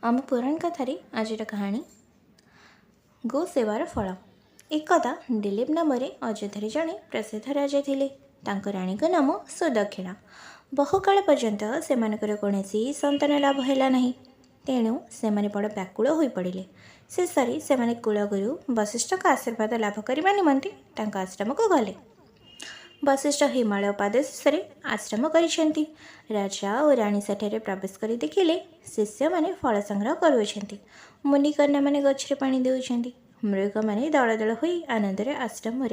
आम पुराण कथारे आज कहानी गो सेवार फल। एकदा दिलीप नाम अयोध्या जड़े प्रसिद्ध राजा थे। राणी नाम सुदक्षिणा। बहुकाल पर्यंत से कौन संतान लाभ है ना। तेणु से बड़ व्याकुल हो पड़े। शेष से कुलगुरु वशिष्ठ का आशीर्वाद लाभ करने निमंते आश्रम को गले। वशिष्ठ हिमालय पाददेश आश्रम कर राजा और राणी सेठे प्रवेश कर देखिले शिष्य माने फल संग्रह करुँच। मुनिकन्या माने गछरे पानी देउछन्ति। मृग माने दल दल होई आनंद आश्रम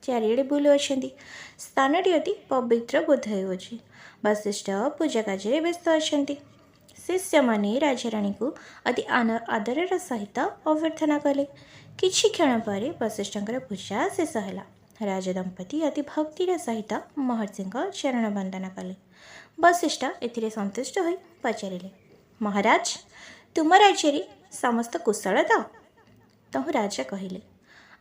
चारिड़े बुलुअछन्ति। स्थानटी अति पवित्र बोध होउछि। वशिष्ठ पूजा कार्य व्यस्त अछन्ति। शिष्य माने राजा राणी को अति आदर सहित अभ्यर्थना कले। किछि क्षण पर वशिष्ठंकर पूजा शेष है। राजा दंपति अति भक्तिर सहित महर्षि चरण वंदना कले। वशिष्ठ एथिरे संतुष्ट हो पचारे, महाराज तुम राज्य समस्त कुशल तो राजा कहले,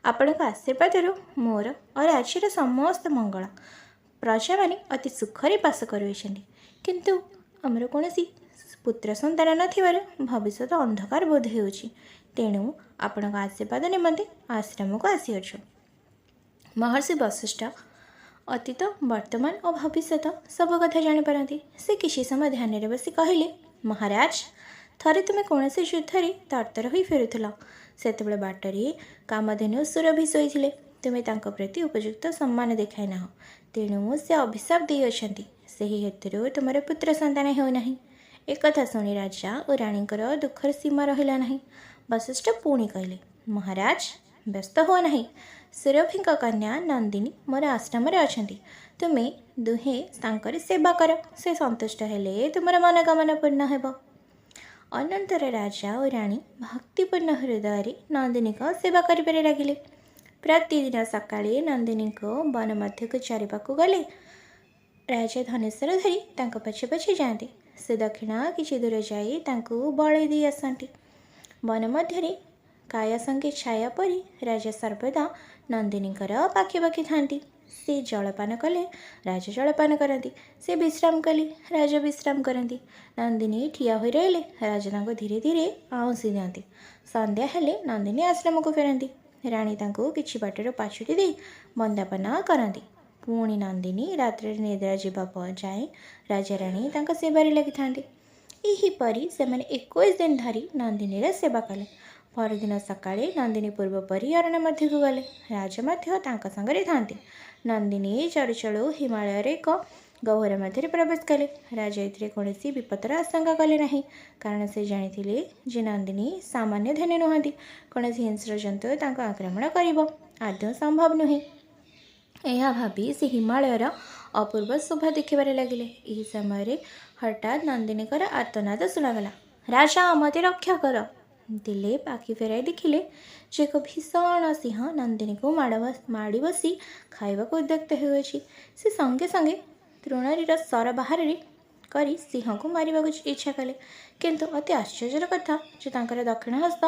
आपण आशीर्वाद मोर और राज्यर समस्त मंगल। प्रजा मैंने अति सुखरे बास करुँच, किंतु आमर कौन पुत्र संतान नथिबार भविष्य अंधकार बोध हो। तेणु आपण आशीर्वाद निमंते आश्रम को आसीअछु। महर्षि वशिष्ठ अतीत वर्तमान और भविष्य सब कथा जापारती। से किसी समय ध्यान में बसी कहले, महाराज थरे तुम्हें कौन से युद्ध तरतर हो फेरुल। से बाटरे कामधेनु सुरभि शोई तुम्हें तांको प्रति उपयुक्त सम्मान देखाई ना। तेणु से अभिशाप दे अच्छा से हेतु तुम पुत्र संतान होना। एक कथा शुणी राजा और राणीकर दुखर सीमा रहा ना। वशिष्ठ पुणी कहले, महाराज व्यस्त हो ना। सुरभि कन्या नंदिनी मोर आश्रम अच्छा। तुम्हें दुहे सेवा कर, से संतुष्ट हेले तुमर मनोकामना पूर्ण हेब। अनंतर राजा और राणी भक्तिपूर्ण हृदय नंदिनी को सेवा करें लगिले। प्रतिदिन सकाळे नंदिनी को वन मध्य को चारिपा गले। राजा धनेश्वर धरी पछे पछे जाते। से दक्षिणा किछि दूर जाई बड़े दी आसती। वन मध्य काया संगे छाया परी राजा सर्वदा नंदिनीकर पाखी थांती। से जलपान कले राजा जलपान करती। से विश्राम कले राजा विश्राम करती। नंदिनी ठिया हो रहिले राजा धीरे धीरे आउंसी दियंती। संध्या हेले नंदिनी आश्रम को फेरती। राणी किछि बाटर पाछुटी दे वंदापना करती। पुणी नंदिनी रात्र निद्रा जावा जाए राजा राणी सेवारे लगी था। यहीपरि से 21 दिन धरी नंदिनी सेवा कले। परदिन सकाळे नंदिनी पूर्वपरी अरण्य मध्य को गले। राजा मध्य संगे थांती। नंदिनी चलु चलु हिमालय एक गह्वर मध्य प्रवेश कले। राजा ए कौन विपतर आशंका कले ना, कारण से जानी जे नंदिनी सामान्य धनी नुहति। कौन हिंस्र जंतु आक्रमण कर आदौ संभव नुहे। यह भावी से हिमालयर अपूर्व शोभा देखिबार लगिले। यही समय हठात नंदिनीकर आर्तनाद शुणागला, राजा मते रक्षा कर। दिलीप आखि फेराई देखिले जे एक भीषण सिंह नंदिनी को माड़ी बसी खाइबा को उद्यक्त होउछि। से संगे संगे तृणरीर सर बाहर करी सिंह को मारिबा को इच्छा कले, किंतु अति आश्चर्यर कथा जे तांकर दक्षिण हस्त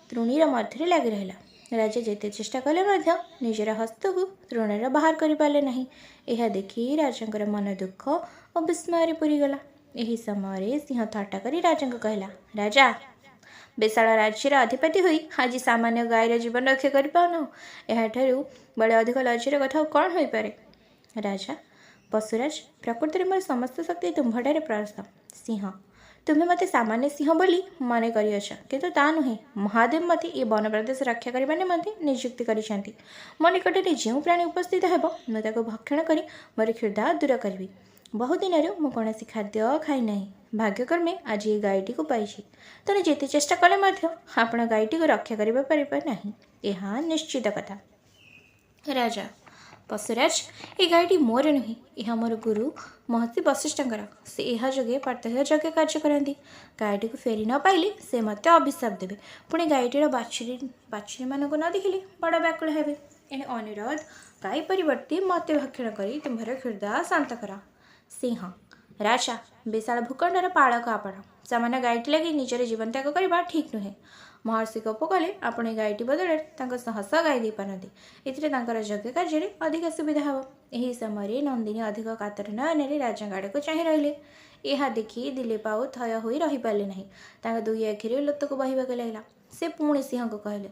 तृणीर मध्य लगी रहा। राजा जेते चेष्टा कले मध्य निजर हस्त को तृणर बाहर करि पाले नहीं। यह देखि राजांकर मन दुख और विस्मय पूरीगला। यही समय सिंह थट्टा करी राजा को कहला, राजा विशाल राज्यर अधिपति हुई आज सामान्य गाईर जीवन रक्षा कर पाऊन। यह बड़े अधिक लज्जार कथा कौन हो पारे। राजा, पशुराज प्रकृति मोर समस्त शक्ति तुम्हारे प्रस्त। सिंह, तुम्हें मते सामान्य सिंह बोली मन करियछ, किंतु ता नुहे। महादेव मते ये वन प्रदेश रक्षा करने निमंते नियुक्ति करिसेंति। मो निकटरे जो प्राणी उपस्थित हेब मुझे भक्षण करी मोर क्षुधा दूर करी। बहुत दिन मु कौन खाद्य खाई ना। भाग्यक्रमे आज ये गाईटी को पाई। तेणु जिते चेष्टा कले आपण गाईटी को रक्षा करना यह निश्चित कथा। राजा, पशुराज ये गाईटी मोर नुहे, यह मोर गुरु महर्षि वशिष्ठंकर। से यह जोगे प्रातः यज्ञ कार्य करती। गाईटी को फेरी न पाइले से मत अभिशाप देवे। पुणी गाईटीर बाछुरी मानक न देखिले बड़ व्याकुल हेबे। एने अनुरोध, गाई परिवर्ते मत भक्षण करी तुम्हारे क्षुधा शांत कर। सिंह, राजा विशाल भूखंडर पालक आपण सामान्य गाईटी लगी निजर जीवन त्याग करवा ठीक नुहे। महर्षि कोप कले आपण गाईटी बदल सहस गाई दे पारती। एथिरे यज्ञ कार्य अधिक सुविधा हे। यही समय नंदिनी अधिक कातर नयन राजा आड़ को चाह रहिले। ଏହା ଦେଖି ଦିलीପ ଆଉ ଥୟ ହୋଇ ରହିପାରିଲେ ନାହିଁ। ତାଙ୍କ ଦୁଇ ଆଖିରେ ଲୁତକୁ ବହିବାକୁ ଲାଗିଲା। ସେ ପୁଣି ସିଂହକୁ କହିଲେ,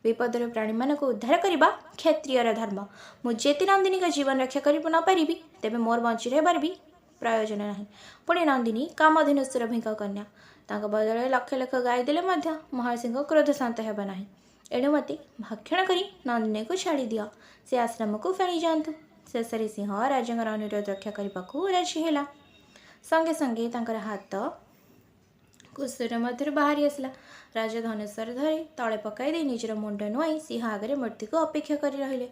ବିପଦରୁ ପ୍ରାଣୀମାନଙ୍କୁ ଉଦ୍ଧାର କରିବା କ୍ଷତ୍ରିୟର ଧର୍ମ। ମୁଁ ଯେତେ ନନ୍ଦିନୀଙ୍କ ଜୀବନ ରକ୍ଷା କରି ନ ପାରିବି ତେବେ ମୋର ବଞ୍ଚି ରହିବାର ବି ପ୍ରୟୋଜନ ନାହିଁ। ପୁଣି ନନ୍ଦିନୀ କାମଧେନୁ ସୁରଭିଙ୍କ କନ୍ୟା। ତାଙ୍କ ବଦଳରେ ଲକ୍ଷ ଲକ୍ଷ ଗାଈ ଦେଲେ ମଧ୍ୟ ମହର୍ଷିଙ୍କ କ୍ରୋଧ ଶାନ୍ତ ହେବ ନାହିଁ। ଏଣୁ ମୋତେ ଭକ୍ଷଣ କରି ନନ୍ଦିନୀକୁ ଛାଡ଼ି ଦିଅ। ସେ ଆଶ୍ରମକୁ ଫେରି ଯାଆନ୍ତୁ। ଶେଷରେ ସିଂହ ରାଜାଙ୍କର ଅନୁରୋଧ ରକ୍ଷା କରିବାକୁ ରାଜି ହେଲା। ସଙ୍ଗେ ସଙ୍ଗେ ତାଙ୍କର ହାତ କୁସୁର ମଧ୍ୟରୁ ବାହାରି ଆସିଲା। ରାଜା ଧନୁଶର ଧରି ତଳେ ପକାଇ ଦେଇ ନିଜର ମୁଣ୍ଡ ନୁଆଇ ସିଂହ ଆଗରେ ମୂର୍ତ୍ତିକୁ ଅପେକ୍ଷା କରି ରହିଲେ।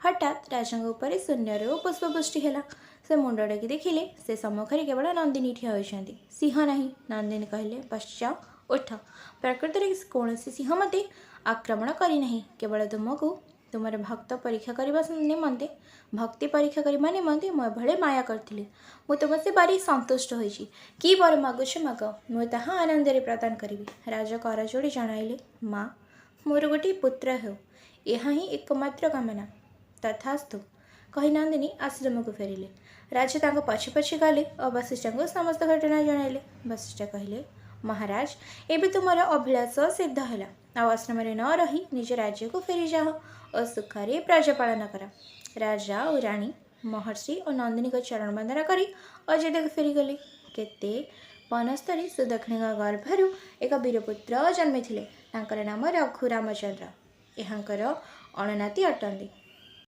ହଠାତ୍ ରାଜାଙ୍କ ଉପରେ ଶୂନ୍ୟରୁ ପୁଷ୍ପବୃଷ୍ଟି ହେଲା। ସେ ମୁଣ୍ଡ ଡେକି ଦେଖିଲେ ସେ ସମ୍ମୁଖରେ କେବଳ ନନ୍ଦିନୀ ଠିଆ ହୋଇଛନ୍ତି, ସିଂହ ନାହିଁ। ନନ୍ଦିନୀ କହିଲେ, ବତ୍ସ ଉଠ। ପ୍ରକୃତରେ କୌଣସି ସିଂହ ମୋତେ ଆକ୍ରମଣ କରିନାହିଁ। କେବଳ ତୁମର ଭକ୍ତି ପରୀକ୍ଷା କରିବା ନିମନ୍ତେ ମୁଁ ଏଭଳି ମାୟା କରିଥିଲି। ମୁଁ ତୁମ ସେବାରେ ସନ୍ତୁଷ୍ଟ ହୋଇଛି। କି ବର ମାଗୁଛ ମାଗ, ମୁଁ ତାହା ଆନନ୍ଦରେ ପ୍ରଦାନ କରିବି। ରାଜା କରଯୋଡ଼ି ଜଣାଇଲେ, ମା, ମୋର ଗୋଟିଏ ପୁତ୍ର ହେଉ, ଏହା ହିଁ ଏକମାତ୍ର କାମନା। ତଥାସ୍ତୁ କହି ନନ୍ଦିନୀ ଆଶ୍ରମକୁ ଫେରିଲେ। ରାଜା ତାଙ୍କ ପଛେ ପଛେ ଗଲେ ଓ ବଶିଷ୍ଠଙ୍କୁ ସମସ୍ତ ଘଟଣା ଜଣାଇଲେ। ବଶିଷ୍ଠ କହିଲେ, ମହାରାଜ, ଏବେ ତୁମର ଅଭିଳାଷ ସିଦ୍ଧ ହେଲା। ଆଉ ଆଶ୍ରମରେ ନ ରହି ନିଜ ରାଜ୍ୟକୁ ଫେରିଯାଅ ଓ ସୁଖରେ ପ୍ରଜା ପାଳନ କର। ରାଜା ଓ ରାଣୀ ମହର୍ଷି ଓ ନନ୍ଦିନୀଙ୍କ ଚରଣ ବନ୍ଦନା କରି ଅଯୋଧ୍ୟାକୁ ଫେରିଗଲେ। କେତେ ବନସ୍ତରେ ସୁଦକ୍ଷିଣୀଙ୍କ ଗର୍ଭରୁ ଏକ ବୀରପୁତ୍ର ଜନ୍ମିଥିଲେ। ତାଙ୍କର ନାମ ରଘୁ ରାମଚନ୍ଦ୍ର। ଏହାଙ୍କର ଅଣନାତି ଅଟନ୍ତି।